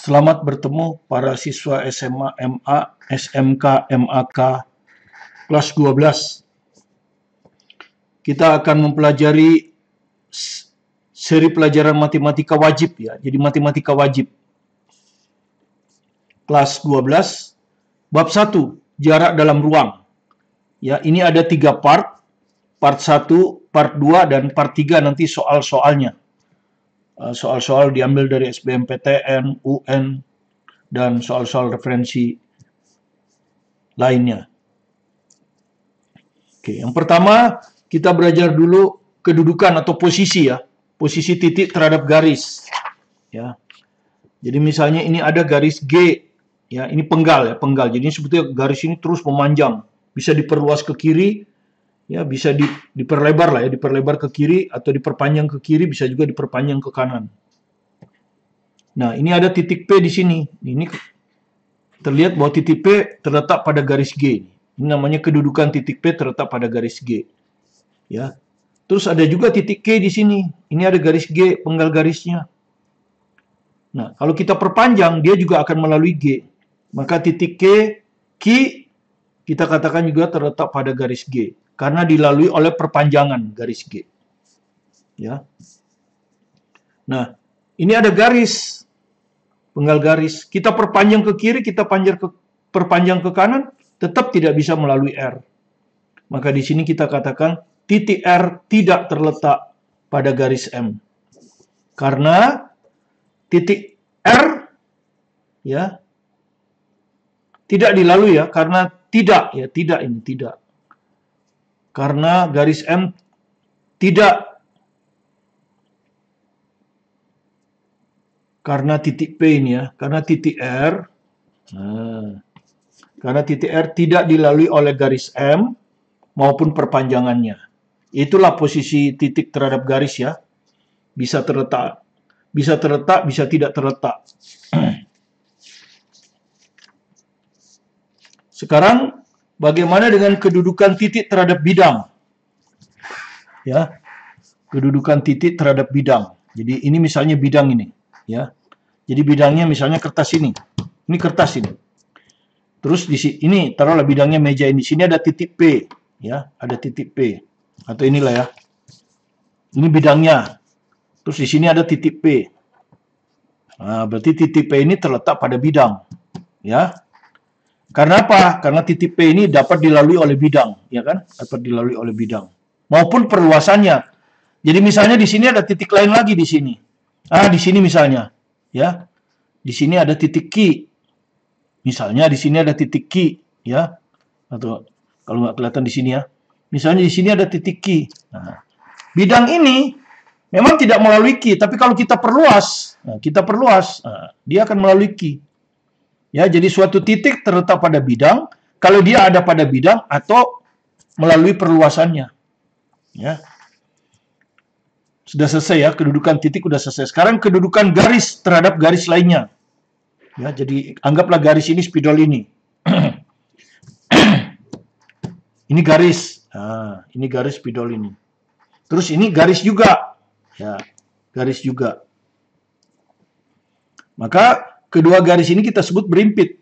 Selamat bertemu para siswa SMA, MA, SMK, MAK kelas 12. Kita akan mempelajari seri pelajaran matematika wajib ya. Jadi matematika wajib. Kelas 12, bab 1, jarak dalam ruang. Ya, ini ada 3 part. Part 1, part 2 dan part 3 nanti soal-soalnya. Soal-soal diambil dari SBMPTN, UN, dan soal-soal referensi lainnya. Oke, yang pertama kita belajar dulu kedudukan atau posisi ya, posisi titik terhadap garis. Ya, jadi misalnya ini ada garis G, ya ini penggal ya, penggal. Jadi sebetulnya garis ini terus memanjang, bisa diperluas ke kiri, ya bisa diperlebar lah ya, diperlebar ke kiri atau diperpanjang ke kiri, bisa juga diperpanjang ke kanan. Nah, ini ada titik P di sini. Ini terlihat bahwa titik P terletak pada garis G. Ini namanya kedudukan titik P terletak pada garis G. Ya. Terus ada juga titik K di sini. Ini ada garis G, penggal garisnya. Nah, kalau kita perpanjang, dia juga akan melalui G. Maka titik Q kita katakan juga terletak pada garis G. Karena dilalui oleh perpanjangan garis G. Ya. Nah, ini ada garis, penggal garis. Kita perpanjang ke kiri, kita perpanjang ke kanan, tetap tidak bisa melalui R. Maka di sini kita katakan titik R tidak terletak pada garis M. Karena titik R ya tidak dilalui ya, karena tidak ya, tidak ini tidak. Karena garis M tidak, karena titik P ini ya, karena titik R, karena titik R tidak dilalui oleh garis M maupun perpanjangannya. Itulah posisi titik terhadap garis ya, bisa terletak, bisa tidak terletak. Sekarang bagaimana dengan kedudukan titik terhadap bidang? Ya, kedudukan titik terhadap bidang. Jadi ini misalnya bidang ini, ya. Jadi bidangnya misalnya kertas ini. Ini kertas ini. Terus di sini taruhlah bidangnya meja ini. Di sini ada titik P, ya, ada titik P. Atau inilah ya. Ini bidangnya. Terus di sini ada titik P. Nah, berarti titik P ini terletak pada bidang, ya. Karena apa? Karena titik P ini dapat dilalui oleh bidang, ya kan? Dapat dilalui oleh bidang. Maupun perluasannya. Jadi misalnya di sini ada titik lain lagi di sini. Di sini misalnya, ya. Di sini ada titik Q. Misalnya di sini ada titik Q, ya. Atau kalau nggak kelihatan di sini ya. Misalnya di sini ada titik Q. Nah, bidang ini memang tidak melalui Q, tapi kalau kita perluas, dia akan melalui Q. Ya, jadi suatu titik terletak pada bidang kalau dia ada pada bidang atau melalui perluasannya. Ya. Sudah selesai ya, kedudukan titik sudah selesai. Sekarang kedudukan garis terhadap garis lainnya. Ya, jadi anggaplah garis ini spidol ini. Ini garis. Nah, ini garis spidol ini. Terus ini garis juga. Ya, garis juga. Maka kedua garis ini kita sebut berimpit.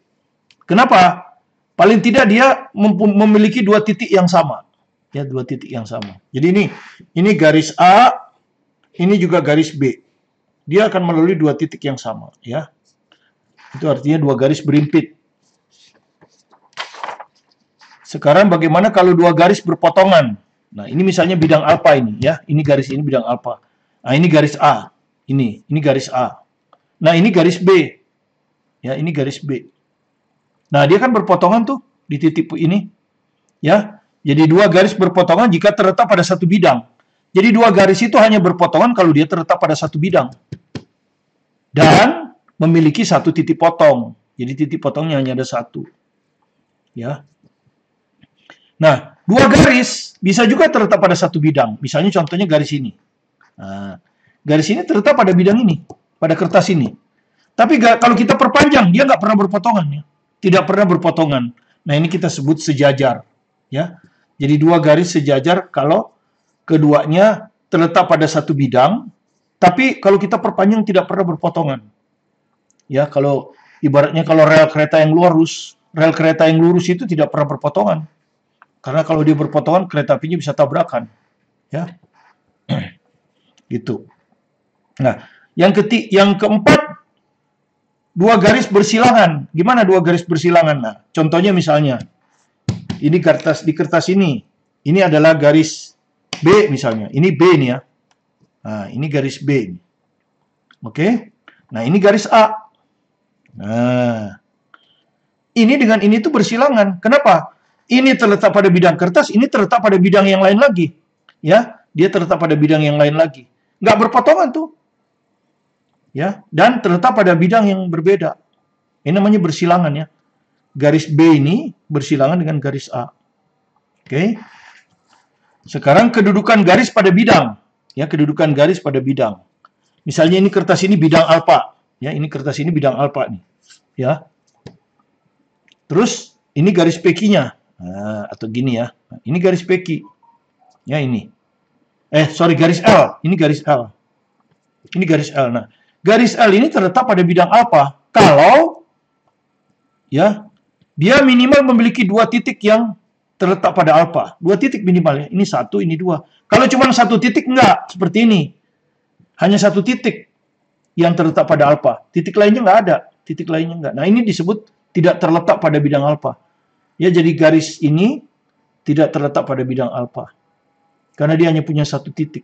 Kenapa? Paling tidak dia memiliki dua titik yang sama. Ya, dua titik yang sama. Jadi ini garis A, ini juga garis B. Dia akan melalui dua titik yang sama, ya. Itu artinya dua garis berimpit. Sekarang bagaimana kalau dua garis berpotongan? Nah, ini misalnya bidang alfa ini, ya. Ini garis ini bidang alfa. Nah, ini garis A. Ini garis A. Nah, ini garis B. Ya, ini garis B. Nah, dia kan berpotongan tuh di titik ini. Ya. Jadi dua garis berpotongan jika terletak pada satu bidang. Jadi dua garis itu hanya berpotongan kalau dia terletak pada satu bidang. Dan memiliki satu titik potong. Jadi titik potongnya hanya ada satu. Ya. Nah, dua garis bisa juga terletak pada satu bidang. Misalnya contohnya garis ini. Nah, garis ini terletak pada bidang ini, pada kertas ini. Tapi kalau kita perpanjang, dia nggak pernah berpotongan. Ya. Tidak pernah berpotongan. Nah, ini kita sebut sejajar. Ya. Jadi dua garis sejajar kalau keduanya terletak pada satu bidang, tapi kalau kita perpanjang tidak pernah berpotongan. Ya, kalau ibaratnya kalau rel kereta yang lurus itu tidak pernah berpotongan. Karena kalau dia berpotongan, kereta apinya bisa tabrakan. Ya, gitu. Nah, yang keempat, dua garis bersilangan. Gimana dua garis bersilangan? Nah, contohnya misalnya, ini di kertas ini adalah garis B misalnya. Ini B nih ya. Nah, ini garis B. Oke. Nah, ini garis A. Nah, ini dengan ini tuh bersilangan. Kenapa? Ini terletak pada bidang kertas, ini terletak pada bidang yang lain lagi. Ya, dia terletak pada bidang yang lain lagi. Nggak berpotongan tuh. Ya, dan terletak pada bidang yang berbeda. Ini namanya bersilangan ya. Garis B ini bersilangan dengan garis A. Oke. Sekarang kedudukan garis pada bidang. Ya, kedudukan garis pada bidang. Misalnya ini kertas ini bidang alfa. Ya, ini kertas ini bidang alfa nih. Ya. Terus ini garis PQ-nya. Nah, atau gini ya. Nah, ini garis PQ. Ya, ini. Garis L. Ini garis L. Ini garis L. Nah, garis L ini terletak pada bidang alfa kalau ya, dia minimal memiliki dua titik yang terletak pada alfa. Dua titik minimal ya. Ini satu, ini dua. Kalau cuma satu titik enggak, seperti ini. Hanya satu titik yang terletak pada alfa. Titik lainnya enggak ada. Titik lainnya enggak. Nah, ini disebut tidak terletak pada bidang alfa. Ya, jadi garis ini tidak terletak pada bidang alfa. Karena dia hanya punya satu titik.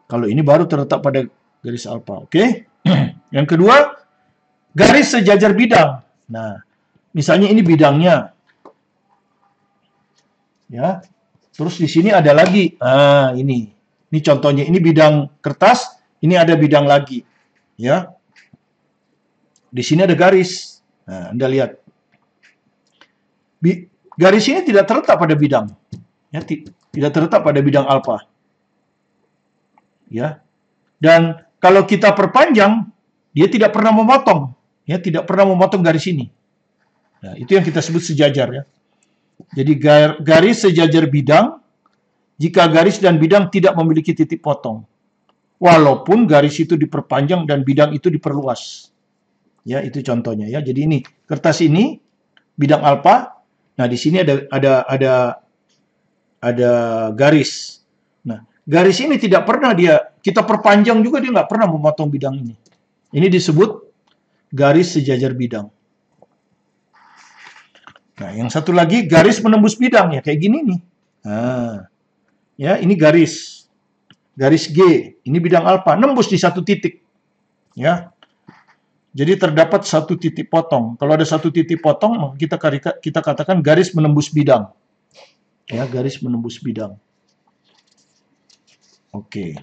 Kalau ini baru terletak pada garis alfa. Oke? Yang kedua, garis sejajar bidang. Nah, misalnya ini bidangnya. Ya. Terus di sini ada lagi. Nah, ini. Ini contohnya. Ini bidang kertas, ini ada bidang lagi. Ya. Di sini ada garis. Nah, Anda lihat. Garis ini tidak terletak pada bidang. Ya, tidak terletak pada bidang alfa. Ya. Dan kalau kita perpanjang, dia tidak pernah memotong. Ya, tidak pernah memotong garis ini. Nah, itu yang kita sebut sejajar ya. Jadi garis sejajar bidang jika garis dan bidang tidak memiliki titik potong. Walaupun garis itu diperpanjang dan bidang itu diperluas. Ya, itu contohnya ya. Jadi ini kertas ini bidang alfa. Nah, di sini ada garis. Nah, garis ini tidak pernah kita perpanjang juga dia nggak pernah memotong bidang ini. Ini disebut garis sejajar bidang. Nah, yang satu lagi garis menembus bidang ya kayak gini nih. Nah, ya ini garis G, ini bidang alfa nembus di satu titik. Ya. Jadi terdapat satu titik potong. Kalau ada satu titik potong, kita katakan garis menembus bidang. Ya, garis menembus bidang. Oke.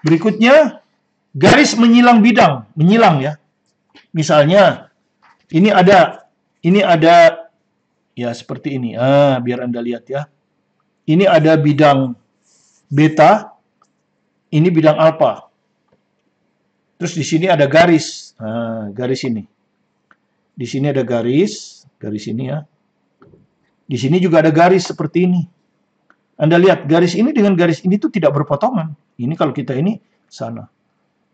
Berikutnya garis menyilang bidang, menyilang ya. Misalnya ini ada ya seperti ini. Biar Anda lihat ya. Ini ada bidang beta, ini bidang alfa. Terus di sini ada garis. Garis ini. Di sini ada garis ini ya. Di sini juga ada garis seperti ini. Anda lihat garis ini dengan garis ini tuh tidak berpotongan. Ini kalau kita ini sana.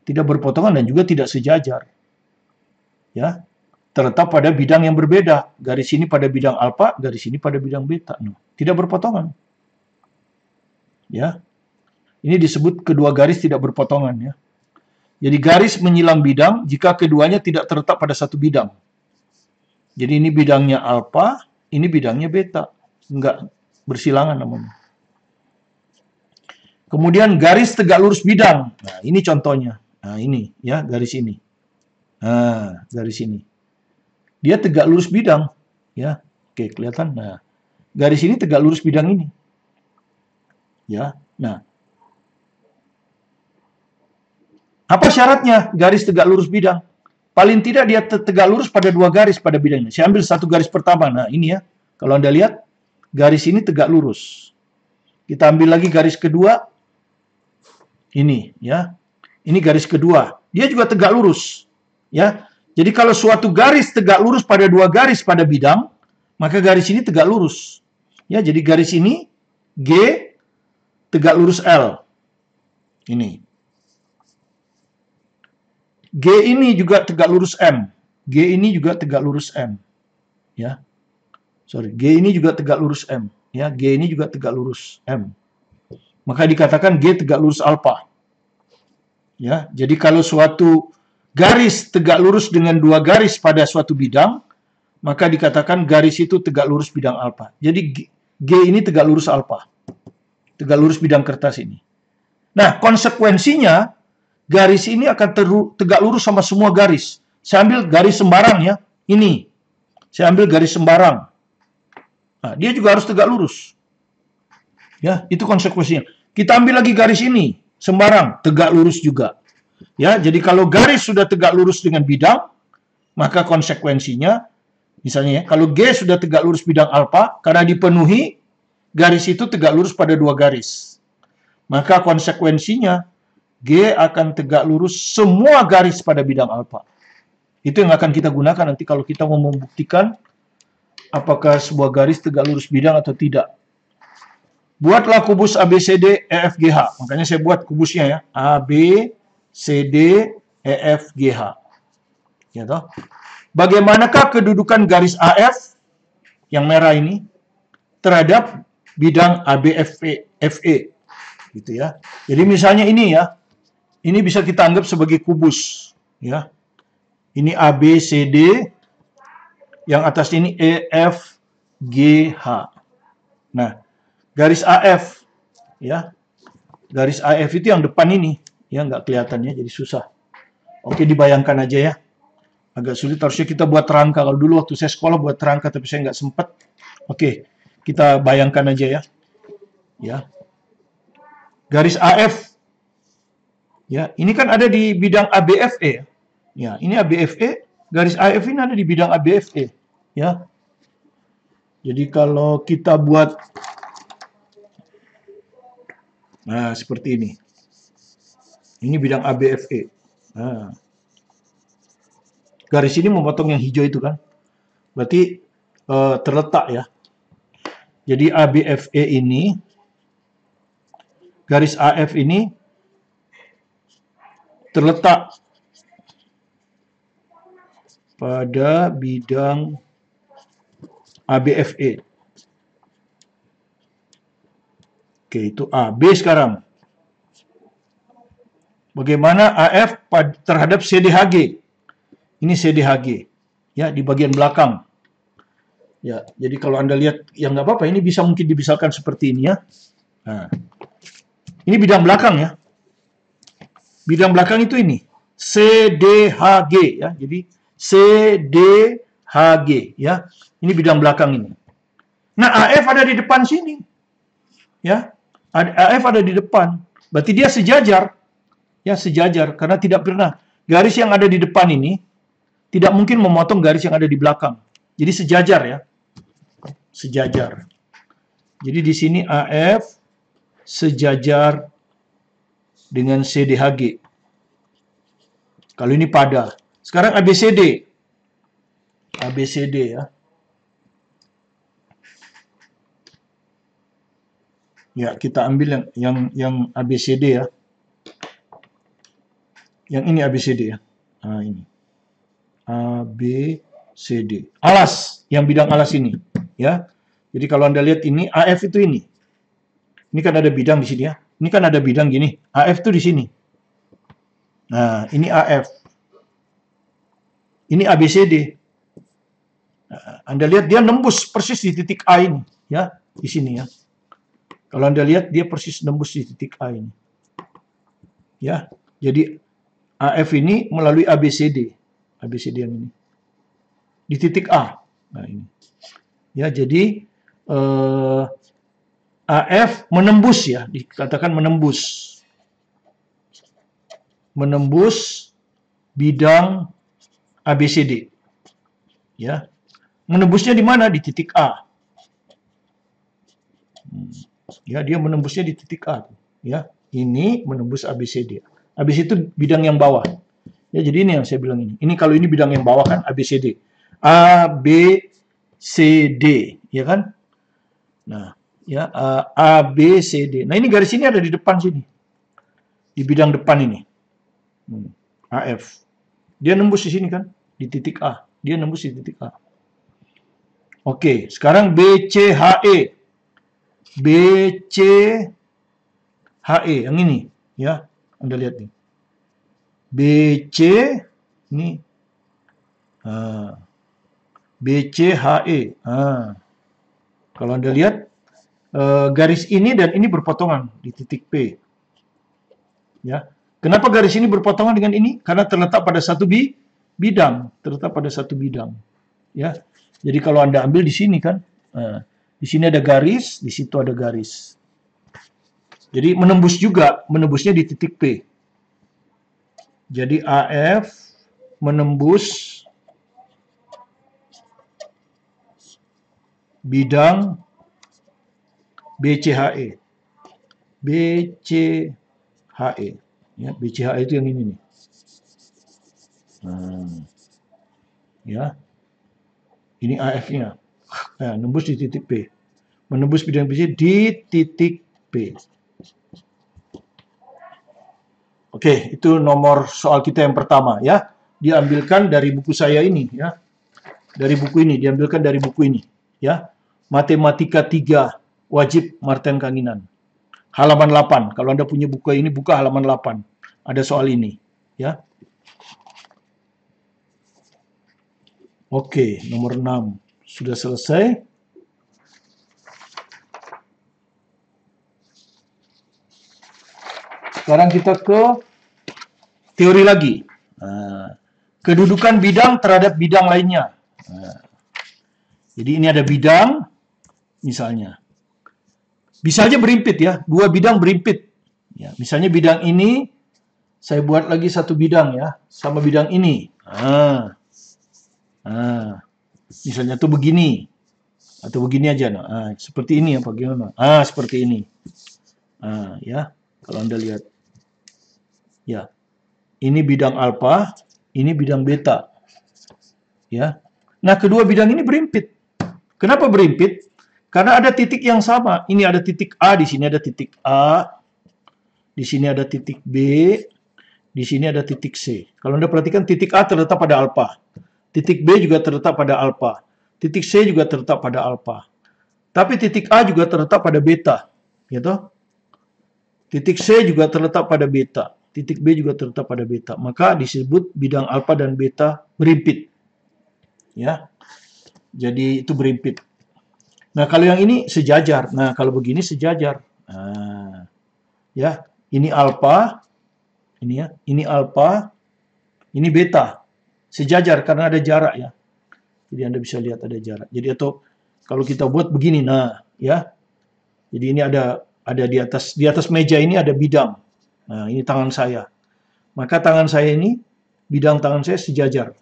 Tidak berpotongan dan juga tidak sejajar. Ya. Terletak pada bidang yang berbeda. Garis ini pada bidang alfa, garis ini pada bidang beta. Tidak berpotongan. Ya. Ini disebut kedua garis tidak berpotongan ya. Jadi garis menyilang bidang jika keduanya tidak terletak pada satu bidang. Jadi ini bidangnya alfa, ini bidangnya beta. Enggak bersilangan namanya. Kemudian garis tegak lurus bidang. Nah, ini contohnya. Nah, ini ya, garis ini. Nah, garis ini. Dia tegak lurus bidang, ya. Oke, kelihatan. Nah, garis ini tegak lurus bidang ini. Ya. Nah, apa syaratnya garis tegak lurus bidang? Paling tidak dia tegak lurus pada dua garis pada bidangnya. Saya ambil satu garis pertama. Nah, ini ya. Kalau Anda lihat, garis ini tegak lurus. Kita ambil lagi garis kedua. Ini, ya. Ini garis kedua. Dia juga tegak lurus. Ya. Jadi kalau suatu garis tegak lurus pada dua garis pada bidang, maka garis ini tegak lurus. Ya, jadi garis ini G tegak lurus L. Ini. G ini juga tegak lurus M. G ini juga tegak lurus M. Ya. Sorry, G ini juga tegak lurus M. Ya, G ini juga tegak lurus M. Maka dikatakan G tegak lurus alfa. Ya, jadi kalau suatu garis tegak lurus dengan dua garis pada suatu bidang, maka dikatakan garis itu tegak lurus bidang alfa. Jadi G ini tegak lurus alfa. Tegak lurus bidang kertas ini. Nah, konsekuensinya garis ini akan tegak lurus sama semua garis. Saya ambil garis sembarang ya. Ini. Saya ambil garis sembarang. Nah, dia juga harus tegak lurus. Ya, itu konsekuensinya. Kita ambil lagi garis ini, sembarang, tegak lurus juga. Ya, jadi kalau garis sudah tegak lurus dengan bidang, maka konsekuensinya, misalnya ya, kalau G sudah tegak lurus bidang alfa, karena dipenuhi, garis itu tegak lurus pada dua garis. Maka konsekuensinya, G akan tegak lurus semua garis pada bidang alfa. Itu yang akan kita gunakan nanti kalau kita mau membuktikan apakah sebuah garis tegak lurus bidang atau tidak. Buatlah kubus ABCD EFGH. Makanya saya buat kubusnya ya. ABCD EFGH. Ya toh? Bagaimanakah kedudukan garis AF yang merah ini terhadap bidang ABFE? Gitu ya. Jadi misalnya ini ya. Ini bisa kita anggap sebagai kubus, ya. Ini ABCD, yang atas ini EFGH. Nah, garis AF, ya, garis AF itu yang depan ini, ya, nggak kelihatannya, jadi susah. Oke, dibayangkan aja ya. Agak sulit, harusnya kita buat rangka. Kalau dulu waktu saya sekolah buat rangka, tapi saya nggak sempat. Oke, kita bayangkan aja ya. Ya, garis AF. Ya, ini kan ada di bidang ABFE. Ya, ini ABFE, garis AF ini ada di bidang ABFE. Ya. Jadi kalau kita buat, nah seperti ini. Ini bidang ABFE. Nah. Garis ini memotong yang hijau itu kan. Berarti terletak ya. Jadi ABFE ini, garis AF ini terletak pada bidang ABFE. Oke, itu AB sekarang. Bagaimana AF terhadap CDHG? Ini CDHG, ya, di bagian belakang. Ya, jadi kalau Anda lihat, ya nggak apa-apa, ini bisa mungkin dibisarkan seperti ini ya. Nah, ini bidang belakang ya. Bidang belakang itu ini, CDHG ya. Jadi CDHG ya. Ini bidang belakang ini. Nah, AF ada di depan sini. Ya. AF ada di depan. Berarti dia sejajar. Ya, sejajar karena tidak pernah garis yang ada di depan ini tidak mungkin memotong garis yang ada di belakang. Jadi sejajar ya. Sejajar. Jadi di sini AF sejajar dengan CDHG. Kalau ini pada. Sekarang ABCD. ABCD ya. Ya, kita ambil yang ABCD ya. Yang ini ABCD ya. Nah, ini. ABCD. Alas, yang bidang alas ini, ya. Jadi kalau Anda lihat ini AF itu ini. Ini kan ada bidang di sini ya. Ini kan ada bidang gini. AF itu di sini. Nah, ini AF. Ini ABCD. Nah, Anda lihat dia nembus persis di titik A ini, ya, di sini ya. Kalau Anda lihat dia persis nembus di titik A ini. Ya. Jadi AF ini melalui ABCD. ABCD yang ini. Di titik A. Nah, ini. Ya, jadi AF menembus ya, dikatakan menembus. Menembus bidang ABCD. Ya. Menembusnya di mana? Di titik A. Ya, dia menembusnya di titik A. Ya, ini menembus ABCD. ABCD itu bidang yang bawah. Ya, jadi ini yang saya bilang ini. Ini kalau ini bidang yang bawah kan ABCD. ABCD, ya kan? Nah, ya ABCD. Nah, ini garis ini ada di depan sini. Di bidang depan ini. AF. Dia nembus di sini kan, di titik A. Dia nembus di titik A. Oke, sekarang BCHE. BCHE yang ini, ya. Anda lihat nih. BC ini BCHE. Kalau Anda lihat garis ini dan ini berpotongan di titik P. Ya. Kenapa garis ini berpotongan dengan ini? Karena terletak pada satu bidang, Ya. Jadi kalau Anda ambil di sini kan, di sini ada garis, di situ ada garis. Jadi menembus juga, menembusnya di titik P. Jadi AF menembus bidang BCHE. BCHE. Ya, BCHE itu yang ini nih. Ya. Ini AF-nya. Nah, nembus di titik P. Menembus bidang BC di titik P. Oke, itu nomor soal kita yang pertama ya. Diambilkan dari buku saya ini ya. Dari buku ini, diambilkan dari buku ini ya. Matematika 3 wajib Martin Kanginan. Halaman 8. Kalau Anda punya buku ini, buka halaman 8. Ada soal ini ya. Oke, nomor 6 sudah selesai. Sekarang kita ke teori lagi. Kedudukan bidang terhadap bidang lainnya. Jadi ini ada bidang, misalnya. Bisa aja berimpit ya, dua bidang berimpit. Ya, misalnya bidang ini, saya buat lagi satu bidang ya, sama bidang ini. Misalnya tuh begini, atau begini aja. Seperti ini ya, bagaimana? Seperti ini. Ya, kalau Anda lihat. Ya, ini bidang alfa, ini bidang beta. Ya, nah kedua bidang ini berimpit. Kenapa berimpit? Karena ada titik yang sama. Ini ada titik A, di sini ada titik A, di sini ada titik B, di sini ada titik C. Kalau Anda perhatikan titik A terletak pada alfa, titik B juga terletak pada alfa, titik C juga terletak pada alfa. Tapi titik A juga terletak pada beta, gitu. Titik C juga terletak pada beta. Titik B juga terletak pada beta. Maka disebut bidang alfa dan beta berimpit. Ya. Jadi itu berimpit. Nah, kalau yang ini sejajar. Nah, kalau begini sejajar. Ya, ini alfa, ini ya, ini alfa, ini beta. Sejajar karena ada jarak ya. Jadi Anda bisa lihat ada jarak. Jadi atau kalau kita buat begini, nah, ya. Jadi ini ada di atas meja ini ada bidang. Nah, ini tangan saya. Maka tangan saya ini, bidang tangan saya sejajar.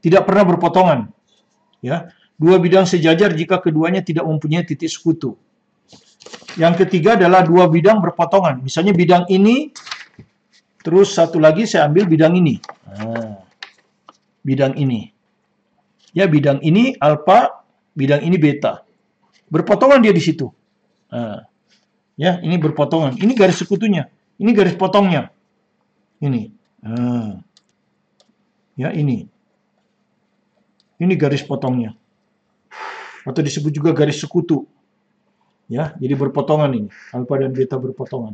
Tidak pernah berpotongan. Ya, dua bidang sejajar jika keduanya tidak mempunyai titik sekutu. Yang ketiga adalah dua bidang berpotongan. Misalnya bidang ini, terus satu lagi saya ambil bidang ini. Bidang ini. Ya, bidang ini alfa, bidang ini beta. Berpotongan dia di situ. Ya, ini berpotongan. Ini garis sekutunya. Ini garis potongnya. Ini. Ya, ini. Ini garis potongnya. Atau disebut juga garis sekutu. Ya, jadi berpotongan ini. Alfa dan beta berpotongan.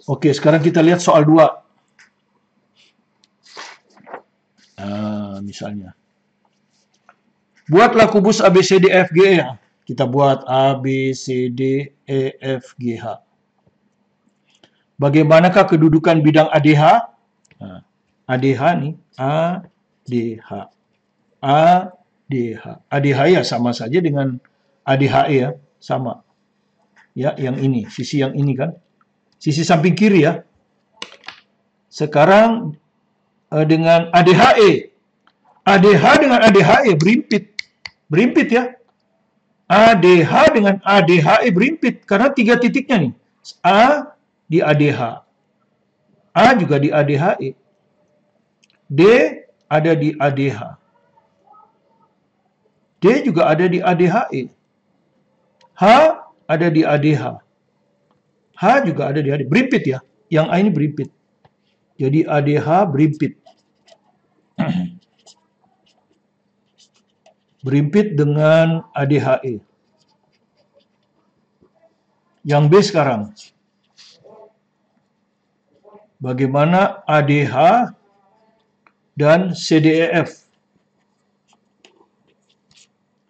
Oke, sekarang kita lihat soal 2. Misalnya. Buatlah kubus ABCDEFG. Kita buat A, B, C, D, E, F, G, H. Bagaimanakah kedudukan bidang ADH? ADH nih, ADH. ADH. ADH ya sama saja dengan ADHE ya, sama. Ya, yang ini, sisi yang ini kan. Sisi samping kiri ya. Sekarang dengan ADHE. ADH dengan ADHE berimpit. Berimpit ya. ADH dengan ADHE berimpit karena 3 titiknya nih. A di ADH. A juga di ADHE. D ada di ADH. D juga ada di ADHE. H ada di ADH. H juga ada di ADH. Berimpit ya. Yang A ini berimpit. Jadi ADH berimpit. Berimpit dengan ADHE. Yang B sekarang. Bagaimana ADH dan CDEF?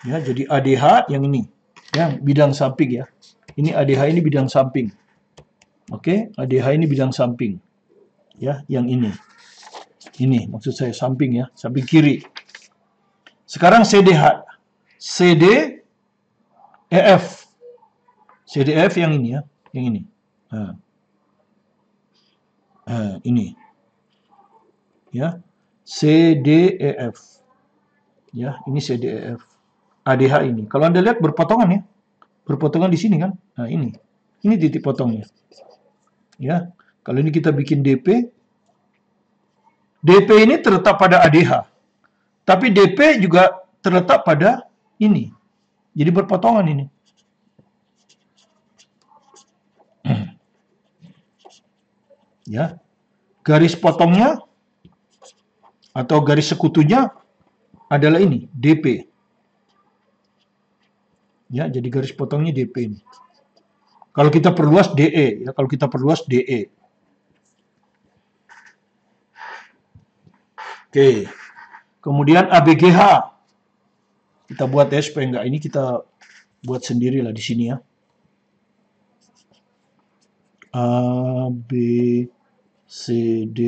Ya, jadi ADH yang ini, ya, bidang samping ya. Ini ADH ini bidang samping. Oke, ADH ini bidang samping. Ya, yang ini. Ini maksud saya samping ya, samping kiri. Sekarang CDH. CDEF. CDF yang ini ya, yang ini. Ini. Ya. CDEF. Ya, ini CDEF. ADH ini. Kalau Anda lihat berpotongan ya. Berpotongan di sini kan. Nah, ini. Ini titik potongnya. Ya. Kalau ini kita bikin DP. DP ini terletak pada ADH. Tapi DP juga terletak pada ini. Jadi berpotongan ini. Ya. Garis potongnya atau garis sekutunya adalah ini, DP. Ya, jadi garis potongnya DP ini. Kalau kita perluas DE, ya, kalau kita perluas DE. Oke. Kemudian ABGH. Kita buat ya supaya enggak ini kita buat sendiri lah di sini ya. A, B, C, D,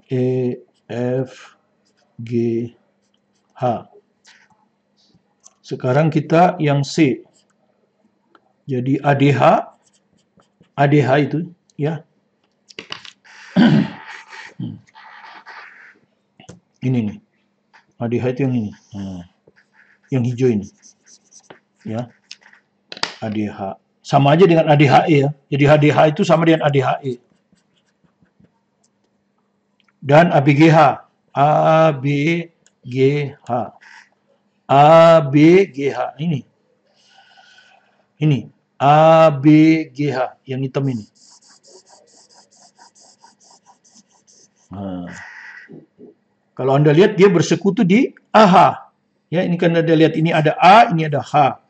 E, F, G, H. Sekarang kita yang C. Jadi ADH, ADH itu ya. Ini nih. ADH itu yang ini. Yang hijau ini. Ya. ADH. Sama aja dengan ADHE ya. Jadi ADH itu sama dengan ADHE. Dan ABGH. ABGH. ABGH ini. Ini ABGH yang hitam ini. Kalau Anda lihat dia bersekutu di AH. Ya, ini kan Anda lihat ini ada A, ini ada H.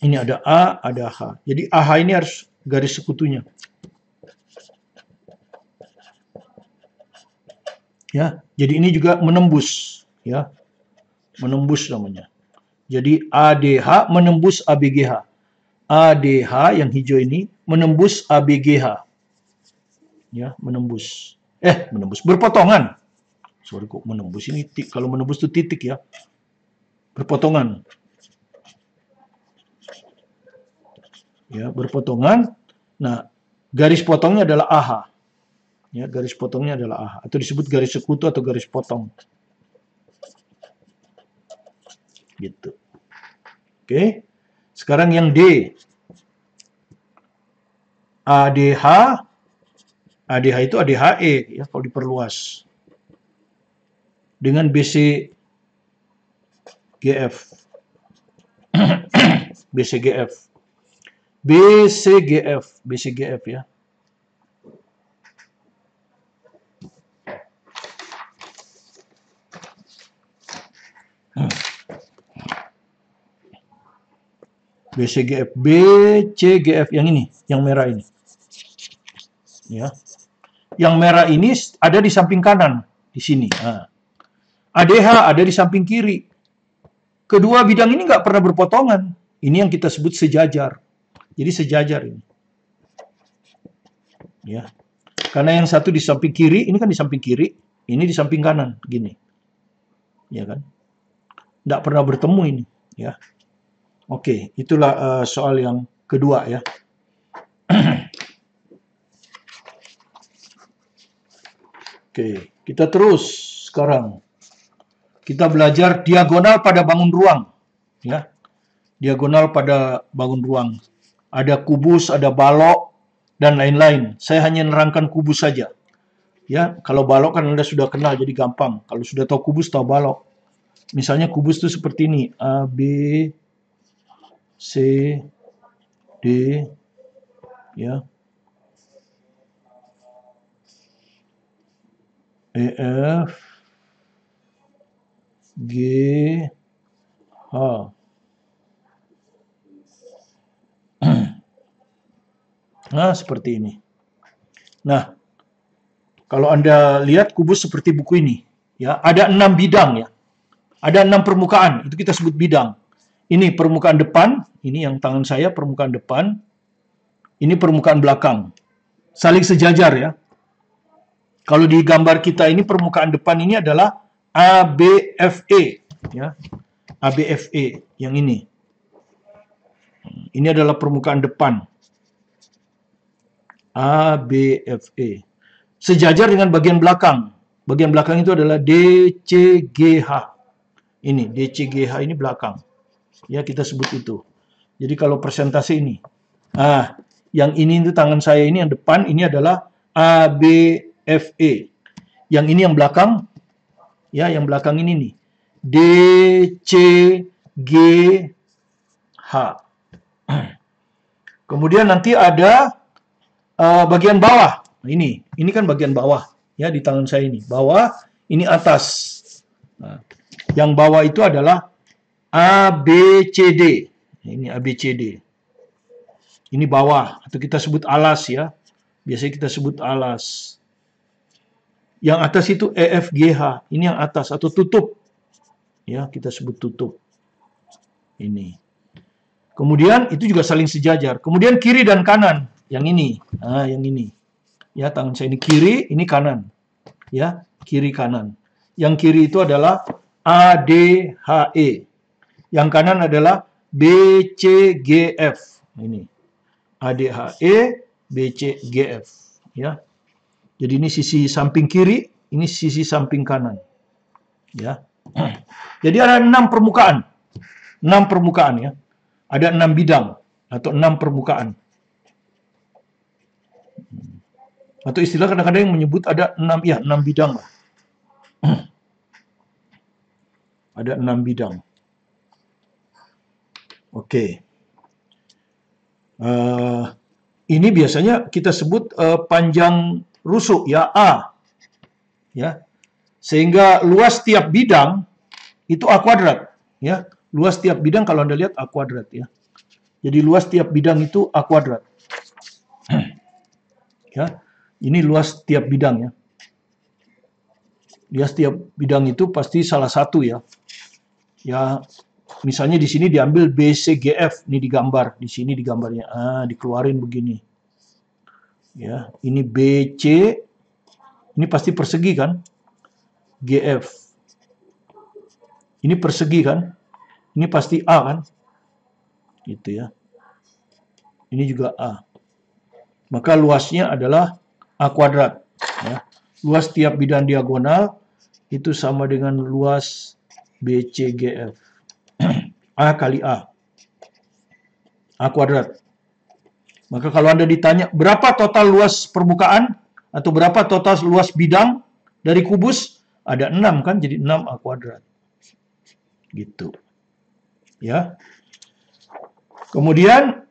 Ini ada A, ada H. Jadi AH ini harus garis sekutunya. Ya, jadi ini juga menembus, ya. Menembus namanya. Jadi ADH menembus ABGH. ADH yang hijau ini menembus ABGH. Ya, menembus. Menembus. Berpotongan. Sorry kok menembus ini. Kalau menembus itu titik ya. Berpotongan. Ya, berpotongan. Nah, garis potongnya adalah AH. Ya, garis potongnya adalah AH. Atau disebut garis sekutu atau garis potong. Gitu. Oke. Sekarang yang D. ADH. ADH itu ADHE ya kalau diperluas. Dengan BCGF. BCGF. BCGF. BCGF ya. BCGF, BCGF yang ini, yang merah ini. Ya. Yang merah ini ada di samping kanan, di sini. Nah. ADH ada di samping kiri. Kedua bidang ini nggak pernah berpotongan. Ini yang kita sebut sejajar. Jadi sejajar ini. Ya. Karena yang satu di samping kiri, ini kan di samping kiri, ini di samping kanan, gini. Ya kan? Nggak pernah bertemu ini, ya. Oke, itulah soal yang kedua ya. Oke, kita terus sekarang. Kita belajar diagonal pada bangun ruang. Ya, diagonal pada bangun ruang. Ada kubus, ada balok, dan lain-lain. Saya hanya menerangkan kubus saja. Ya, kalau balok kan Anda sudah kenal, jadi gampang. Kalau sudah tahu kubus, tahu balok. Misalnya kubus itu seperti ini. A, B, C, D, ya. EF G H. Nah, seperti ini. Nah, kalau Anda lihat kubus seperti buku ini, ya, ada 6 bidang ya. Ada 6 permukaan, itu kita sebut bidang. Ini permukaan depan, ini yang tangan saya permukaan depan. Ini permukaan belakang. Saling sejajar ya. Kalau di gambar kita ini permukaan depan ini adalah ABFE ya. ABFE yang ini. Ini adalah permukaan depan. ABFE. Sejajar dengan bagian belakang. Bagian belakang itu adalah DCGH. Ini DCGH ini belakang. Ya, kita sebut itu. Jadi kalau persentase ini. Yang ini itu tangan saya ini yang depan ini adalah ABFE. Yang ini yang belakang. Ya, yang belakang ini nih. DCGH. Kemudian nanti ada bagian bawah. Ini kan bagian bawah ya di tangan saya ini. Bawah, ini atas. Nah, yang bawah itu adalah ABCD. Ini ABCD. Ini bawah atau kita sebut alas ya. Biasanya kita sebut alas. Yang atas itu EFGH. Ini yang atas atau tutup. Ya, kita sebut tutup. Ini. Kemudian itu juga saling sejajar. Kemudian kiri dan kanan. Yang ini. Yang ini. Ya, tangan saya ini kiri, ini kanan. Ya, kiri kanan. Yang kiri itu adalah ADHE. Yang kanan adalah BCGF. Ini. ADHE, BCGF. Ya. Jadi ini sisi samping kiri, ini sisi samping kanan. Ya. Jadi ada 6 permukaan. 6 permukaan ya. Ada 6 bidang atau 6 permukaan. Atau istilah kadang-kadang yang menyebut ada 6 bidang. Ada 6 bidang. Oke. Ini biasanya kita sebut panjang rusuk ya, A. Ya. Sehingga luas tiap bidang itu A kuadrat, ya. Luas tiap bidang kalau Anda lihat A kuadrat ya. Jadi luas tiap bidang itu A kuadrat. Ya. Ini luas tiap bidang ya. Luas tiap bidang itu pasti salah satu ya. Ya, misalnya di sini diambil BCGF, ini digambar, di sini digambarnya. Dikeluarin begini. Ya, ini BC, ini pasti persegi kan? GF. Ini persegi kan? Ini pasti A kan? Gitu ya. Ini juga A. Maka luasnya adalah A kuadrat. Ya. Luas tiap bidang diagonal itu sama dengan luas BCGF. A kali A. A kuadrat. Maka kalau Anda ditanya berapa total luas permukaan atau berapa total luas bidang dari kubus, ada 6 kan, jadi 6 A kuadrat. Gitu. Ya. Kemudian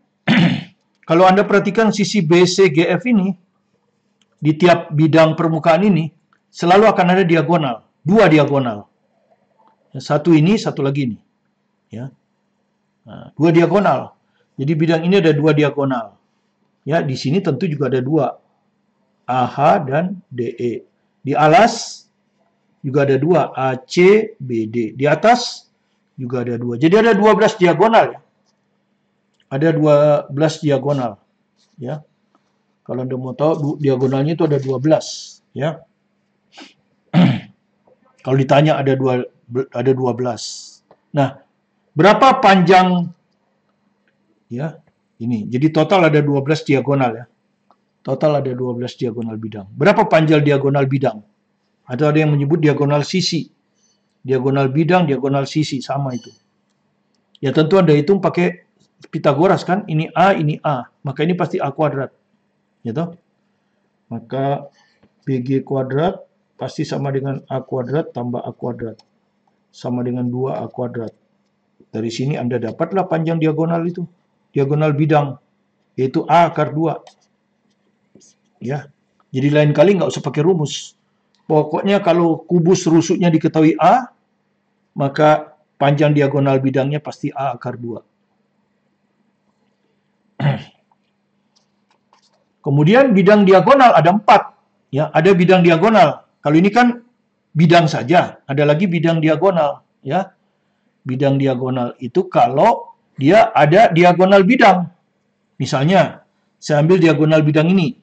kalau Anda perhatikan sisi BCGF ini, di tiap bidang permukaan ini selalu akan ada diagonal, 2 diagonal. Satu ini, satu lagi ini. Ya. 2 diagonal. Jadi bidang ini ada 2 diagonal. Ya, di sini tentu juga ada 2. AH dan DE. Di alas juga ada 2, AC, BD. Di atas juga ada 2. Jadi ada 12 diagonal ya. Ada 12 diagonal. Ya. Kalau Anda mau tahu diagonalnya itu ada 12, ya. Kalau ditanya ada 12. Nah, berapa panjang ya? Ini. Jadi total ada 12 diagonal ya. Total ada 12 diagonal bidang. Berapa panjang diagonal bidang? Atau ada yang menyebut diagonal sisi. Diagonal bidang, diagonal sisi sama itu. Ya tentu Anda hitung pakai Pitagoras kan? Ini A, ini A. Maka ini pasti A kuadrat. Gitu. Maka BG kuadrat pasti sama dengan A kuadrat tambah A kuadrat. Sama dengan 2A kuadrat. Dari sini Anda dapatlah panjang diagonal itu. Diagonal bidang. Yaitu A akar 2. Ya. Jadi lain kali nggak usah pakai rumus. Pokoknya kalau kubus rusuknya diketahui A, maka panjang diagonal bidangnya pasti A akar 2. Kemudian bidang diagonal ada 4. Ya, ada bidang diagonal. Kalau ini kan bidang saja, ada lagi bidang diagonal. Ya, bidang diagonal itu kalau dia ada diagonal bidang. Misalnya, saya ambil diagonal bidang ini.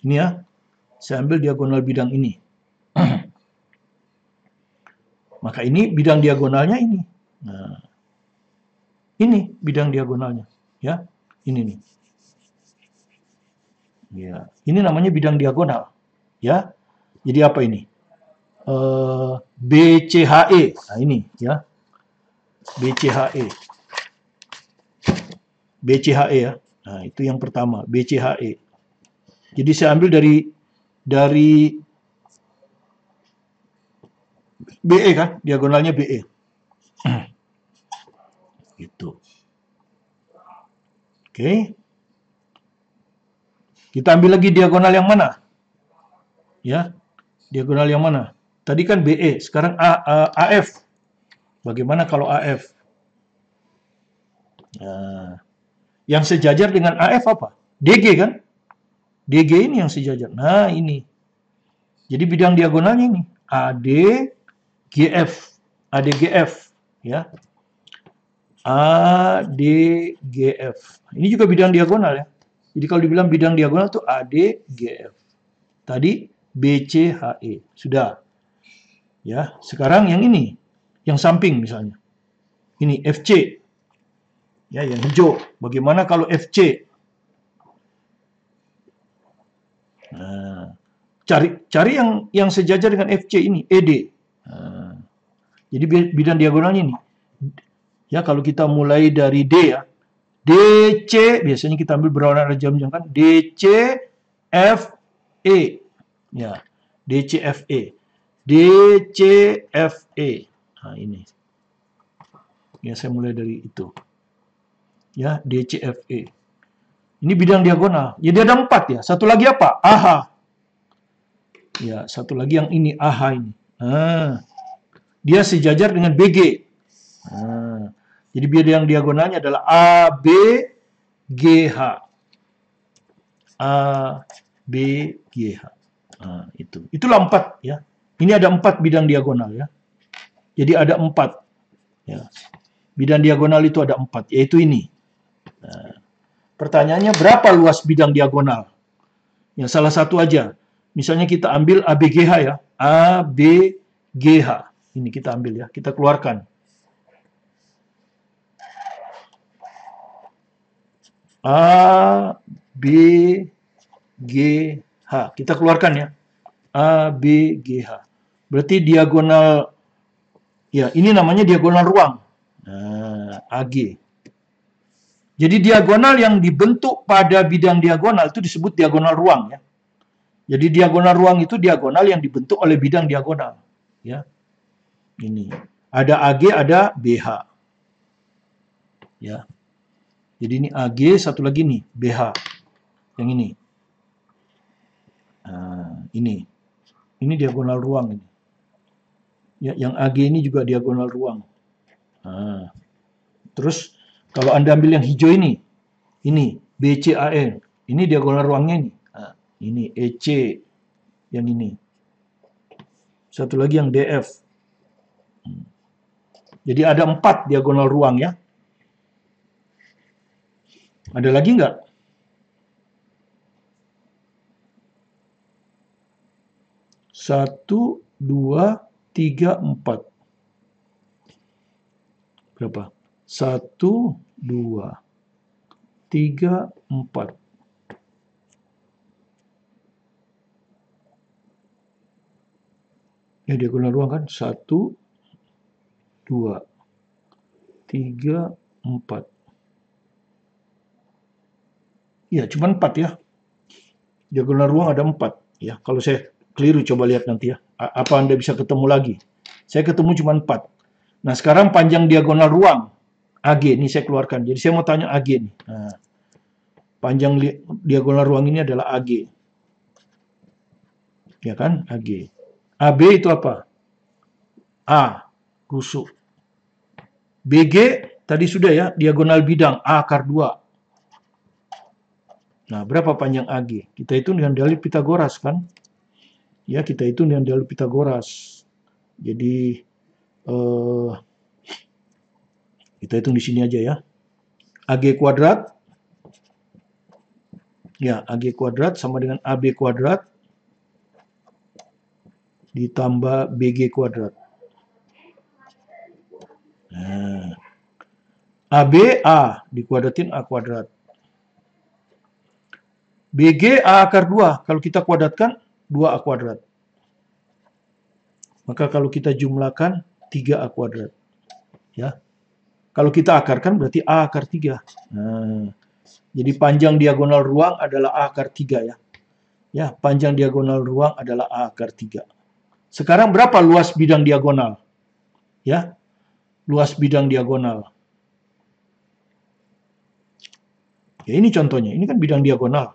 Ini ya, saya ambil diagonal bidang ini. Maka ini bidang diagonalnya ini. Nah, ini bidang diagonalnya. Ya, ini nih. Ya, ini namanya bidang diagonal. Ya, jadi apa ini? BCHE. Nah, ini ya. BCHE. BCHE ya. Nah, itu yang pertama, BCHE. Jadi saya ambil dari BE kan, diagonalnya BE. Gitu. Oke. Kita ambil lagi diagonal yang mana? Ya, diagonal yang mana? Tadi kan BE, sekarang AF. Bagaimana kalau AF? Nah, yang sejajar dengan AF apa? DG kan? DG ini yang sejajar. Nah, ini. Jadi bidang diagonalnya ini. ADGF. ADGF. Ya. ADGF. Ini juga bidang diagonal ya. Jadi kalau dibilang bidang diagonal itu ADGF. Tadi BCHE. Sudah. Ya, sekarang yang ini. Yang samping misalnya. Ini FC. Ya, yang hijau. Bagaimana kalau FC? Nah, cari yang sejajar dengan FC ini, ED. Nah, jadi bidang diagonalnya ini. Ya, kalau kita mulai dari D ya. DC, biasanya kita ambil berwarna jam-jam kan. DCFE. Ya, DCFE. DCFE. Nah, ini. Ya, saya mulai dari itu. Ya, DCFE. Ini bidang diagonal. Jadi ada 4 ya. Satu lagi apa? AH. Ya, satu lagi yang ini, AH ini. Nah, dia sejajar dengan BG. Nah, jadi bidang diagonalnya adalah ABGH. ABGH. Nah, itu. Itulah 4 ya. Ini ada 4 bidang diagonal ya. Jadi ada 4. Ya. Bidang diagonal itu ada 4, yaitu ini. Nah, pertanyaannya berapa luas bidang diagonal? Ya, salah satu aja. Misalnya kita ambil ABGH ya. ABGH. Ini kita ambil ya. Kita keluarkan. ABGH. Kita keluarkan ya. ABGH. Berarti diagonal, ya ini namanya diagonal ruang. Nah, AG. Jadi diagonal yang dibentuk pada bidang diagonal itu disebut diagonal ruang ya. Jadi diagonal ruang itu diagonal yang dibentuk oleh bidang diagonal. Ya. Ini. Ada AG, ada BH. Ya. Jadi ini AG, satu lagi nih, BH. Yang ini. Nah, ini. Ini diagonal ruang ini. Ya, yang AG ini juga diagonal ruang. Nah, terus kalau Anda ambil yang hijau ini BCAN. Ini diagonal ruangnya ini. Nah, ini EC. Yang ini. Satu lagi yang DF. Jadi ada 4 diagonal ruang ya. Ada lagi nggak? Satu, 2, 3, 4. Berapa? 1, 2, 3, 4. Ya, diagonal ruang kan? 1, 2, 3, 4. Ya, cuma 4 ya. Diagonal ruang ada 4. Ya, kalau saya keliru coba lihat nanti ya. Apa Anda bisa ketemu lagi? Saya ketemu cuma 4. Nah, sekarang panjang diagonal ruang. AG, ini saya keluarkan. Jadi saya mau tanya AG nih. Nah, panjang diagonal ruang ini adalah AG. Ya kan? AG. AB itu apa? A, rusuk. BG tadi sudah ya, diagonal bidang A akar 2. Nah, berapa panjang AG? Kita hitung dengan dalil Pitagoras kan? Ya, kita hitung dengan dalil Pitagoras. Jadi kita hitung di sini aja ya. AG kuadrat. Ya, AG kuadrat sama dengan AB kuadrat ditambah BG kuadrat. Nah, AB A dikuadratin A kuadrat. BG A akar 2, kalau kita kuadratkan 2A kuadrat. Maka kalau kita jumlahkan 3A kuadrat. Ya. Kalau kita akarkan berarti A akar 3. Nah, jadi panjang diagonal ruang adalah A akar 3 ya. Ya, panjang diagonal ruang adalah A akar 3. Sekarang berapa luas bidang diagonal? Ya. Luas bidang diagonal. Ya, ini contohnya. Ini kan bidang diagonal.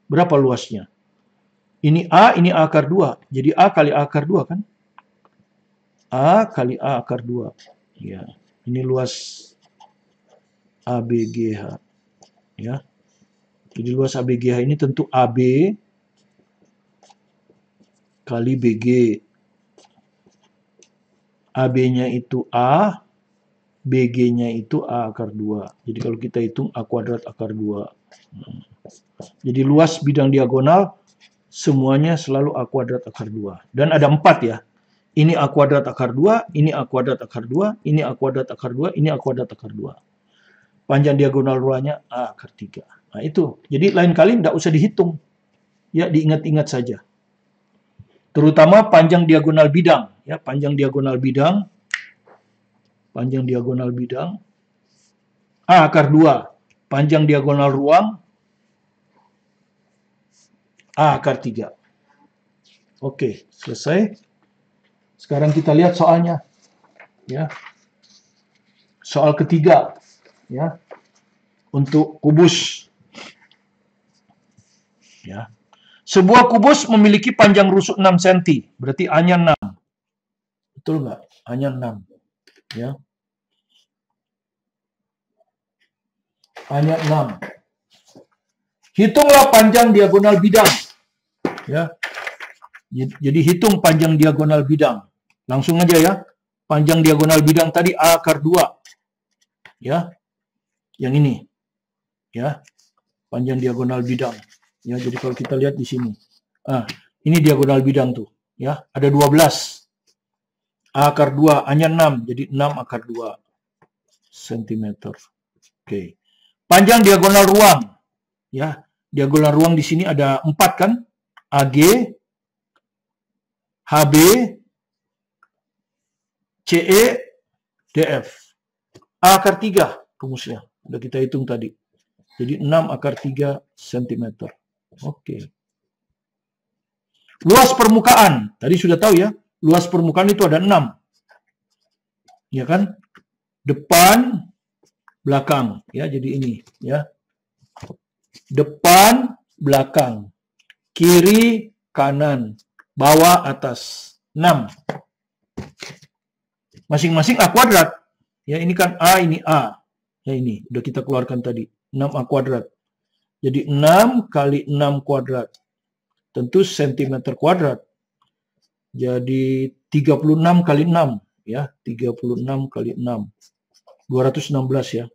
Berapa luasnya? Ini A akar 2. Jadi A kali A akar 2 kan? A kali A akar 2. Ya, ini luas ABGH. Ya. Jadi luas ABGH ini tentu AB kali BG. AB-nya itu A, BG-nya itu A akar 2. Jadi kalau kita hitung A kuadrat akar 2. Jadi luas bidang diagonal semuanya selalu A kuadrat akar 2. Dan ada 4 ya. Ini A kuadrat akar 2, ini A kuadrat akar 2, ini A kuadrat akar 2, ini A kuadrat akar 2. Panjang diagonal ruangnya A akar 3. Nah itu. Jadi lain kali tidak usah dihitung. Ya, diingat-ingat saja. Terutama panjang diagonal bidang. Ya, panjang diagonal bidang. Panjang diagonal bidang. A akar 2. Panjang diagonal ruang. A akar 3. Oke, selesai. Sekarang kita lihat soalnya. Ya. Soal ketiga. Ya. Untuk kubus. Ya. Sebuah kubus memiliki panjang rusuk 6 cm. Berarti A-nya 6. Betul nggak? A-nya 6. Ya. A-nya 6. Hitunglah panjang diagonal bidang. Ya. Jadi hitung panjang diagonal bidang. Langsung aja ya. Panjang diagonal bidang tadi A akar 2. Ya. Yang ini. Ya. Panjang diagonal bidang. Ya, jadi kalau kita lihat di sini. Ini diagonal bidang tuh, ya. Ada 12. A akar 2, A-nya 6, jadi 6 akar 2 cm. Oke. Panjang diagonal ruang. Ya, diagonal ruang di sini ada 4 kan? AG, HB, CE, DF. A akar 3 rumusnya. Sudah kita hitung tadi. Jadi 6 akar 3 cm. Oke. Luas permukaan. Tadi sudah tahu ya. Luas permukaan itu ada 6. Ya kan? Depan, belakang. Ya, jadi ini. Ya. Depan, belakang. Kiri, kanan. Bawah, atas. 6. Masing-masing A kuadrat. Ya, ini kan A, ini A. Ya, ini. Udah kita keluarkan tadi. 6A kuadrat. Jadi 6 kali 6 kuadrat. Tentu cm kuadrat. Jadi 36 kali 6. Ya, 36 kali 6. 216 ya.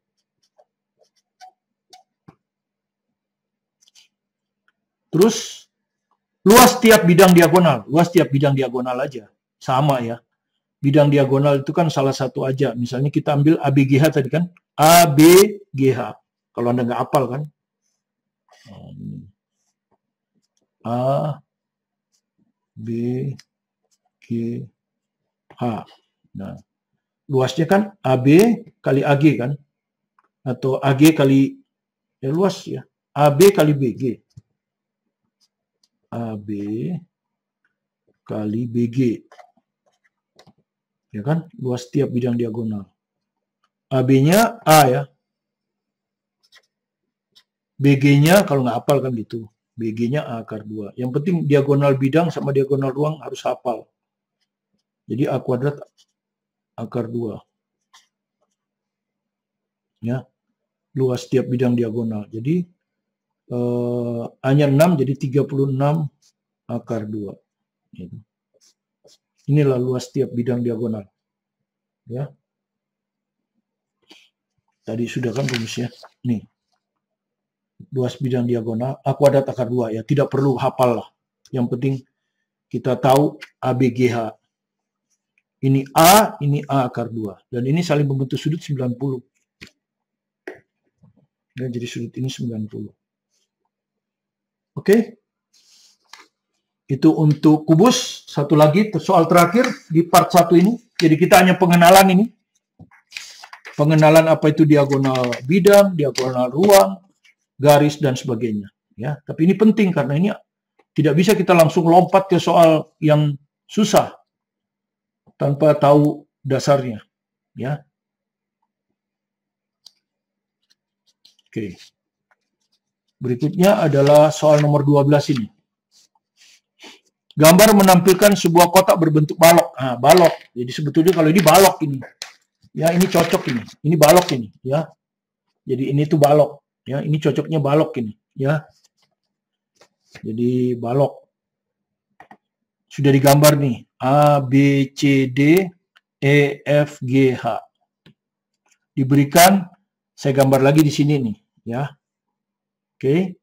Terus, luas tiap bidang diagonal. Luas tiap bidang diagonal aja. Sama ya. Bidang diagonal itu kan salah satu aja. Misalnya kita ambil ABGH tadi kan. ABGH. Kalau Anda nggak hafal kan. A, B, G, H. Nah, luasnya kan AB kali AG kan? Atau AG kali, ya luas ya. AB kali BG. AB kali BG. Ya kan? Luas tiap bidang diagonal. AB-nya A ya. BG-nya kalau nggak hafal kan gitu. BG-nya A akar 2. Yang penting diagonal bidang sama diagonal ruang harus hafal. Jadi A kuadrat akar 2. Ya, luas tiap bidang diagonal. Jadi A-nya 6, jadi 36 akar 2. Gitu. Inilah luas tiap bidang diagonal. Ya. Tadi sudah kan rumusnya. Nih. Luas bidang diagonal A kuadrat akar 2 ya. Tidak perlu hafal lah. Yang penting kita tahu ABGH. Ini A akar 2. Dan ini saling membentuk sudut 90. Dan jadi sudut ini 90. Oke. Itu untuk kubus. Satu lagi soal terakhir di part 1 ini. Jadi kita hanya pengenalan ini. Pengenalan apa itu diagonal bidang, diagonal ruang, garis dan sebagainya. Ya, tapi ini penting karena ini tidak bisa kita langsung lompat ke soal yang susah tanpa tahu dasarnya. Ya. Oke. Berikutnya adalah soal nomor 12 ini. Gambar menampilkan sebuah kotak berbentuk balok. Nah, balok. Jadi sebetulnya kalau ini balok ini. Ya, ini cocok ini. Ini balok ini, ya. Jadi ini tuh balok, ya. Ini cocoknya balok ini, ya. Jadi balok. Sudah digambar nih. A, B, C, D, E, F, G, H. Diberikan, saya gambar lagi di sini nih, ya. Oke.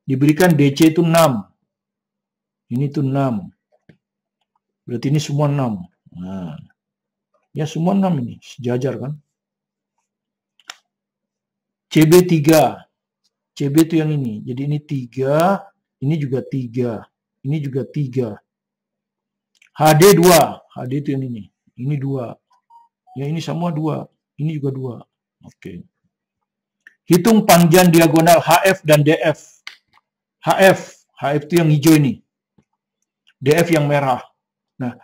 Diberikan DC itu 6. Ini tuh 6. Berarti ini semua 6. Nah. Ya semua 6 ini, sejajar kan. CB 3. CB itu yang ini. Jadi ini 3, ini juga 3. Ini juga 3. HD 2. HD itu yang ini. Ini 2. Ya ini semua 2. Ini juga 2. Oke. Hitung panjang diagonal HF dan DF. HF itu yang hijau ini. DF yang merah. Nah,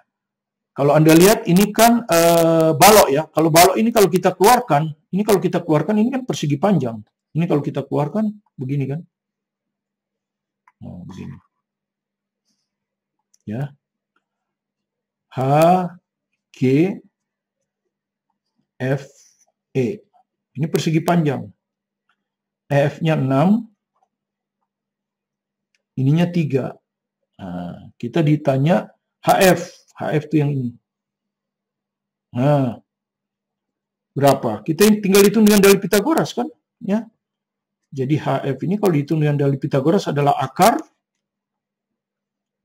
kalau Anda lihat ini kan balok ya. Kalau balok ini kalau kita keluarkan, ini kan persegi panjang. Ini kalau kita keluarkan begini kan. Oh, begini. Ya. H, G, F, E. Ini persegi panjang. EF-nya 6. Ininya 3. Nah, kita ditanya HF. HF itu yang ini. Nah, berapa? Kita tinggal hitung dengan dalil Pitagoras kan? Ya. Jadi HF ini kalau dihitung dengan dalil Pitagoras adalah akar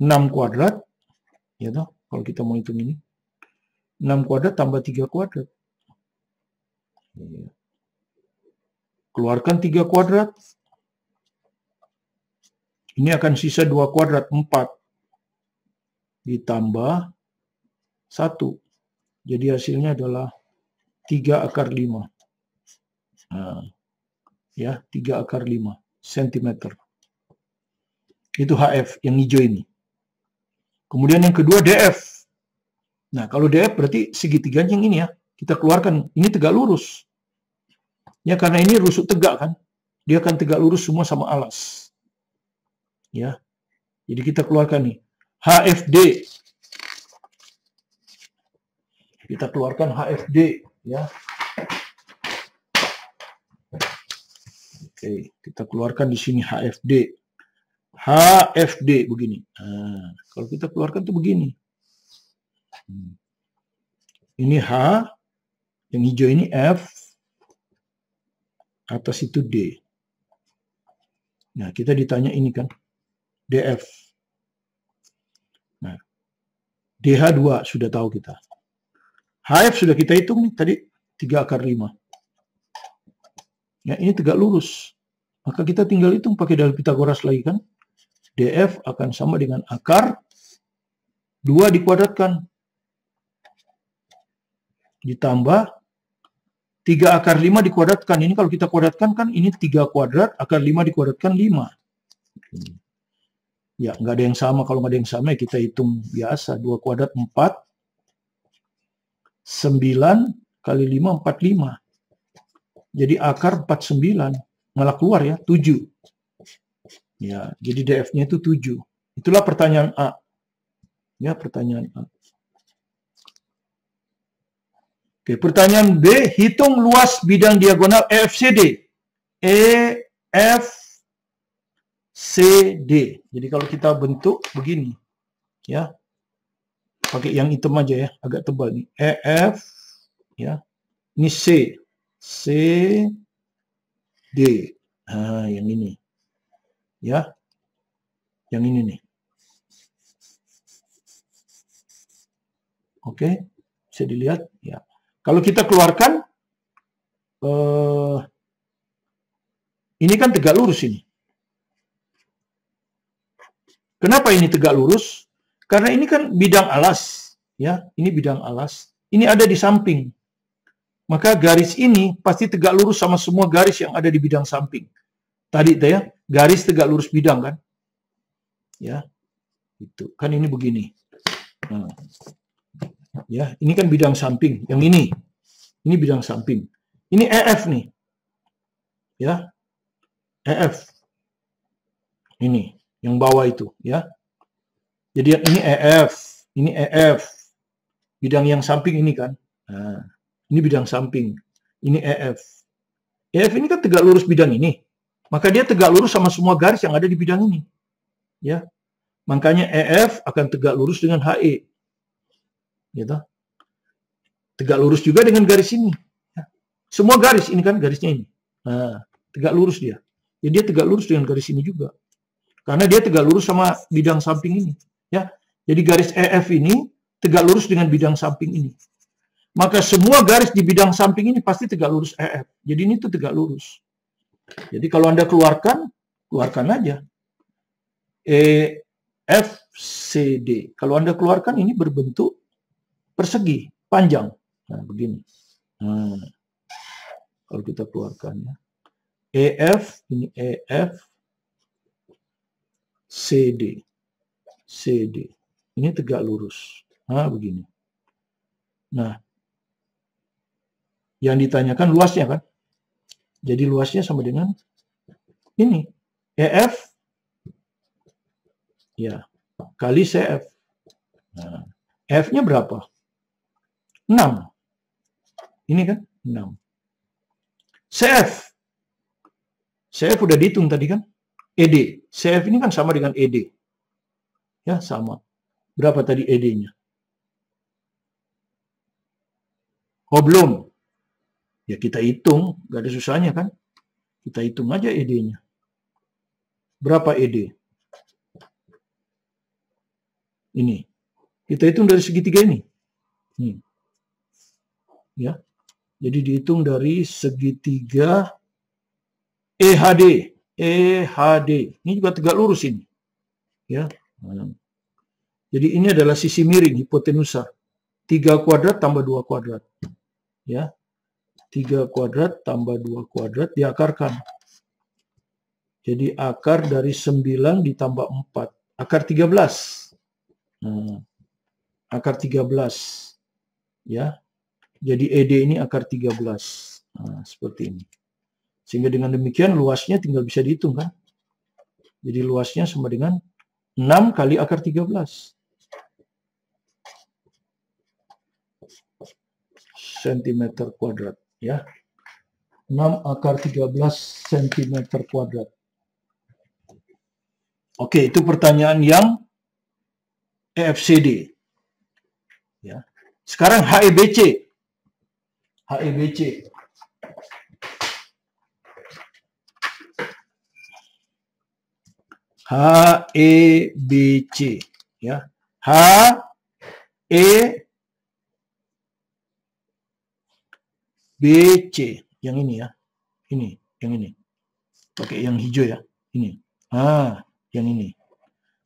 6 kuadrat. Ya toh, kalau kita mau hitung ini. 6 kuadrat tambah 3 kuadrat. Keluarkan 3 kuadrat. Ini akan sisa 2 kuadrat, 4. Ditambah 1. Jadi hasilnya adalah 3 akar 5. Nah, ya, 3 akar 5 cm. Itu HF yang hijau ini. Kemudian yang kedua DF. Nah, kalau DF berarti segitiganya yang ini ya. Kita keluarkan, ini tegak lurus. Ya, karena ini rusuk tegak kan. Dia akan tegak lurus semua sama alas. Ya. Jadi kita keluarkan nih. HFD. Kita keluarkan HFD ya. Oke, kita keluarkan di sini HFD. HFD begini. Nah, kalau kita keluarkan tuh begini. Ini H, yang hijau ini F, atas itu D. Nah, kita ditanya ini kan, DF. Nah, DH2 sudah tahu kita. HF sudah kita hitung nih, tadi 3 akar 5. Ya, ini tegak lurus. Maka kita tinggal hitung pakai dalil Pitagoras lagi kan. DF akan sama dengan akar 2 dikuadratkan. Ditambah 3 akar 5 dikuadratkan. Ini kalau kita kuadratkan kan ini 3 kuadrat, akar 5 dikuadratkan 5. Ya, nggak ada yang sama. Kalau nggak ada yang sama ya kita hitung biasa. 2 kuadrat 4. 9 kali 5, 45. Jadi akar 49. Malah keluar ya, 7. Ya, jadi DF-nya itu 7. Itulah pertanyaan A. Ya, pertanyaan A. Oke, pertanyaan B, hitung luas bidang diagonal EFCD. EFCD. Jadi kalau kita bentuk begini, ya, pakai yang hitam aja ya, agak tebal nih. EF, ya, ini C, D. Nah, yang ini, ya, yang ini nih. Oke, bisa dilihat, ya. Kalau kita keluarkan, ini kan tegak lurus ini. Kenapa ini tegak lurus? Karena ini kan bidang alas, ya. Ini bidang alas. Ini ada di samping. Maka garis ini pasti tegak lurus sama semua garis yang ada di bidang samping. Tadi ya, garis tegak lurus bidang kan? Ya. Itu. Kan ini begini. Nah. Ya, ini kan bidang samping. Yang ini. Ini bidang samping. Ini EF nih. Ya. EF. Ini yang bawah itu, ya. Jadi yang ini EF, ini EF. Bidang yang samping ini kan. Nah, ini bidang samping. Ini EF. EF ini kan tegak lurus bidang ini. Maka dia tegak lurus sama semua garis yang ada di bidang ini. Ya. Makanya EF akan tegak lurus dengan HE. Gitu. Tegak lurus juga dengan garis ini. Ya. Semua garis ini kan garisnya ini. Nah, tegak lurus dia. Jadi dia tegak lurus dengan garis ini juga. Karena dia tegak lurus sama bidang samping ini. Ya. Jadi garis EF ini tegak lurus dengan bidang samping ini. Maka semua garis di bidang samping ini pasti tegak lurus EF. Jadi ini tuh tegak lurus. Jadi kalau Anda keluarkan aja. EFCD. Kalau Anda keluarkan ini berbentuk persegi, panjang. Nah, begini. Nah, kalau kita keluarkan ya. EF, ini EF, CD. CD. Ini tegak lurus. Nah, begini. Nah, yang ditanyakan luasnya kan? Jadi luasnya sama dengan ini. EF, ya, kali CF. Nah, F-nya berapa? 6. Ini kan 6. CF. CF udah dihitung tadi kan? ED. CF ini kan sama dengan ED. Ya, sama. Berapa tadi ED-nya? Oh, belum. Ya, kita hitung. Gak ada susahnya kan? Kita hitung aja ED-nya. Berapa ED? Ini. Kita hitung dari segitiga ini. Ya. Jadi dihitung dari segitiga EHD. EHD. Ini juga tegak lurus ini. Ya. Jadi ini adalah sisi miring hipotenusa. 3 kuadrat tambah 2 kuadrat. Ya. 3 kuadrat tambah 2 kuadrat diakarkan. Jadi akar dari 9 ditambah 4. Akar 13. Nah, akar 13. Ya. Jadi ED ini akar 13. Nah, seperti ini. Sehingga dengan demikian luasnya tinggal bisa dihitung kan. Jadi luasnya sama dengan 6 kali akar 13. Sentimeter kuadrat. Ya. 6 akar 13 sentimeter kuadrat. Oke, itu pertanyaan yang EFCD. Ya. Sekarang HEBC. HEBC. HEBC. Ya. HEBC. Yang ini ya. Ini, yang ini. Pakai yang hijau ya. Ini. Yang ini.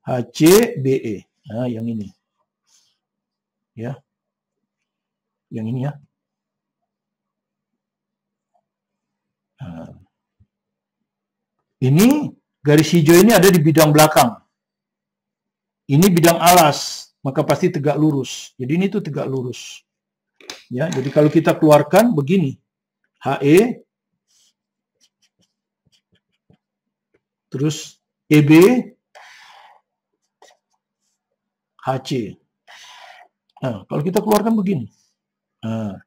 HCBE. Nah, yang ini. Ya. Yang ini ya. Nah. Ini garis hijau ini ada di bidang belakang. Ini bidang alas, maka pasti tegak lurus. Jadi ini tuh tegak lurus. Ya, jadi kalau kita keluarkan begini. HE terus EB HC. Nah, kalau kita keluarkan begini. Nah,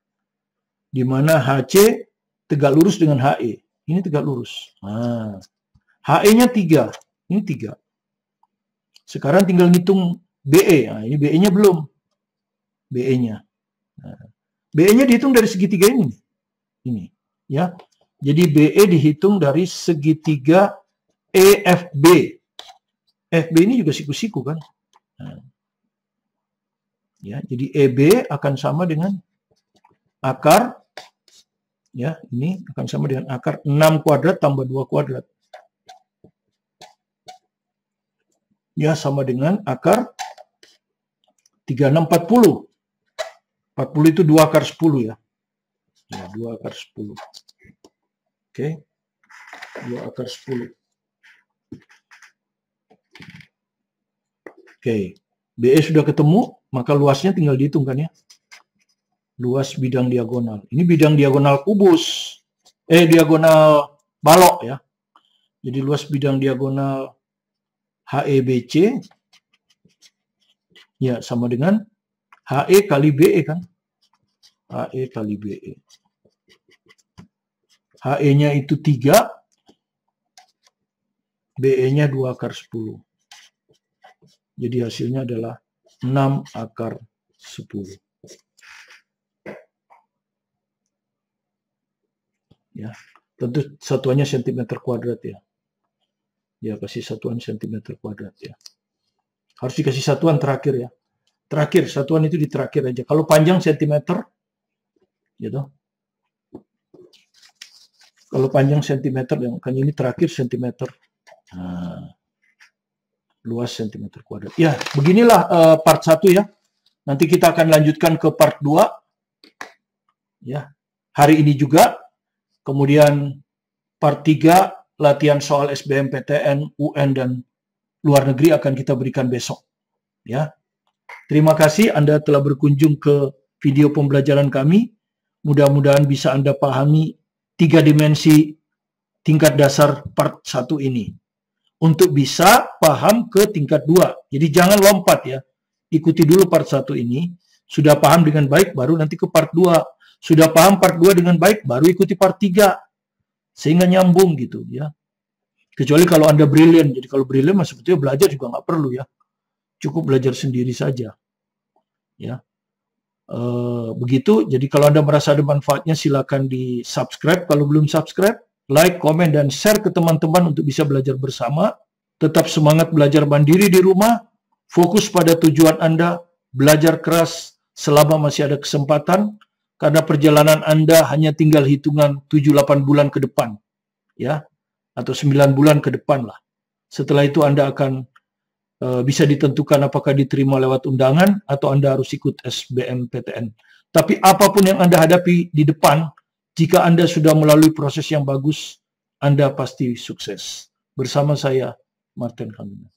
di mana HC tegak lurus dengan HE. Ini tegak lurus. Nah, HE-nya 3. Ini 3. Sekarang tinggal ngitung BE. Nah, ini BE-nya belum. BE-nya. Nah, BE-nya dihitung dari segitiga ini. Ini, ya. Jadi BE dihitung dari segitiga EFB. FB ini juga siku-siku kan. Nah, ya, jadi EB akan sama dengan akar, ya, ini akan sama dengan akar 6 kuadrat tambah 2 kuadrat. Ya, sama dengan akar 36, 40. 40 itu 2 akar 10 ya. Ya, 2 akar 10. Oke. 2 akar 10. Oke. BE sudah ketemu, maka luasnya tinggal dihitung kan ya. Luas bidang diagonal. Ini bidang diagonal kubus. Diagonal balok ya. Jadi luas bidang diagonal HEBC ya sama dengan HE kali BE kan. HE kali BE. HE-nya itu 3, BE-nya 2 akar 10. Jadi hasilnya adalah 6 akar 10. Ya, tentu satuannya cm kuadrat ya. Ya, kasih satuan cm kuadrat ya. Harus dikasih satuan terakhir ya. Terakhir, satuan itu di terakhir aja. Kalau panjang cm, gitu. Kalau panjang cm, kan ini terakhir cm. Nah, luas cm kuadrat. Ya, beginilah part 1 ya. Nanti kita akan lanjutkan ke part 2. Ya, hari ini juga. Kemudian part 3, latihan soal SBMPTN, UN, dan luar negeri akan kita berikan besok. Ya, terima kasih Anda telah berkunjung ke video pembelajaran kami. Mudah-mudahan bisa Anda pahami 3 dimensi tingkat dasar part 1 ini. Untuk bisa paham ke tingkat 2. Jadi jangan lompat ya. Ikuti dulu part 1 ini. Sudah paham dengan baik, baru nanti ke part 2. Sudah paham part 2 dengan baik, baru ikuti part 3. Sehingga nyambung gitu ya. Kecuali kalau Anda brilian. Jadi kalau brilian sebetulnya belajar juga nggak perlu ya. Cukup belajar sendiri saja. Ya. Begitu. Jadi kalau Anda merasa ada manfaatnya silakan di subscribe. Kalau belum subscribe, like, komen, dan share ke teman-teman untuk bisa belajar bersama. Tetap semangat belajar mandiri di rumah. Fokus pada tujuan Anda. Belajar keras selama masih ada kesempatan. Karena perjalanan Anda hanya tinggal hitungan 7-8 bulan ke depan. Ya. Atau 9 bulan ke depan lah. Setelah itu Anda akan bisa ditentukan apakah diterima lewat undangan atau Anda harus ikut SBMPTN. Tapi apapun yang Anda hadapi di depan, jika Anda sudah melalui proses yang bagus, Anda pasti sukses. Bersama saya, Martin Kamina.